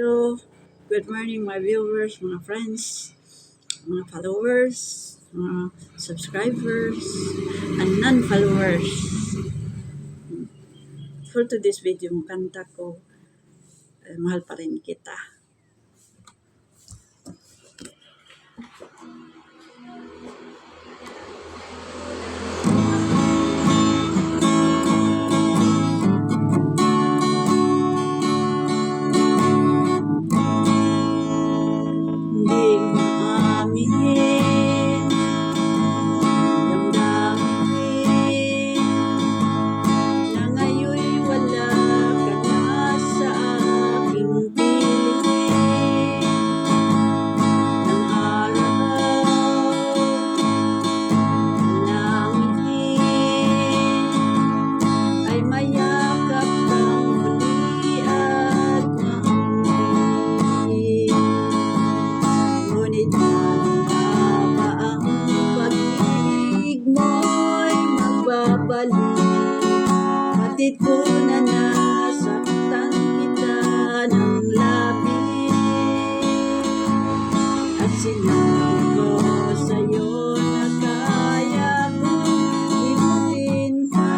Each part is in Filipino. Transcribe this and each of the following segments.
Hello, good morning my viewers, mga friends, mga followers, mga subscribers, and non-followers. For today's video, kanta ko, Mahal Pa Rin Kita. Hindi mo amin, damdamin, na ngayon'y wala ka na sa aking piling. Ng araw, langit, ay mayakap kang muli at maangkin. Ngunit ba ang pag-ibig mo'y magbabalik? Batid ko na nasaktan kita ng labis, at sinabi ko sa'yo na kaya kong limutin ka.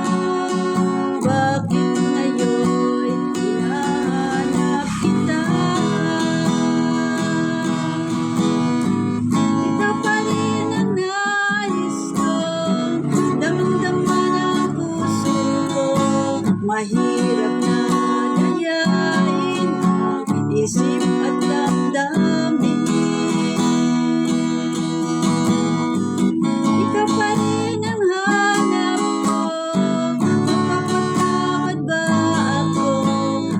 Bakit ngayon'y hinahanap kita? Ikaw pa rin ang nais ko, damang-dama ng puso ko. Mahirap na dayain ang isip at damdamin. Ikaw pa rin ang hanap ko, mapapatawad ba ako?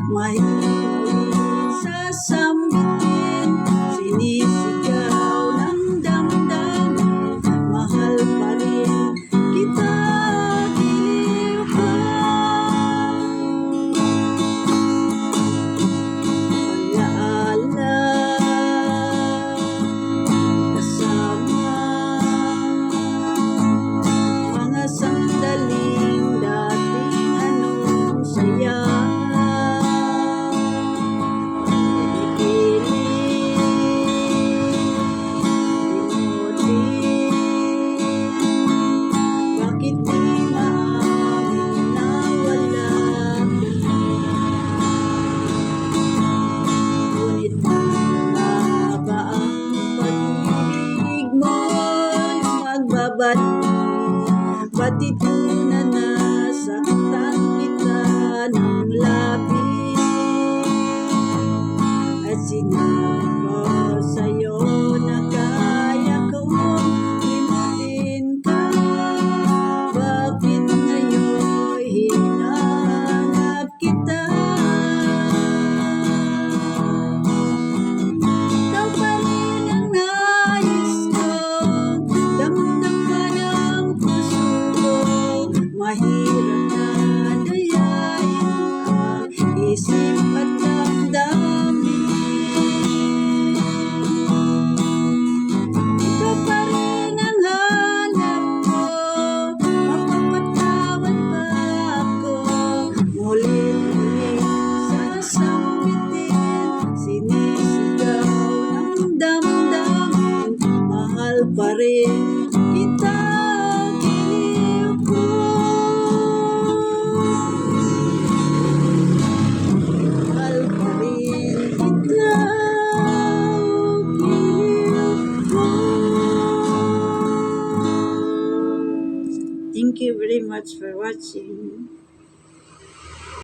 Mahirap sasambitin, sinisigaw ng damdamin. Mahal pa rin kita, giliw ka. Alaala, kasama mga sandaling dating anong saya. Bakit di maamin na wala ka na? Ngunit ba ang pag-ibig mo'y magbabalik? Batid ko na nasaktan kita ng labis, at sinabi ko sa'yo na kaya kong limutin ka. Bakit ngayon'y hinahanap kita? Ikaw pa rin ang nais ko, damang-dama ng puso ko. Mahirap na dayain ang isip at damdamin. Ikaw pa rin ang hanap ko, mapapatawad ba ako? Muli-muli sasambitin, sinisigaw ng damdamin. Mahal pa rin kita, giliw ko. Mahal pa rin kita, giliw ko. Thank you very much for watching.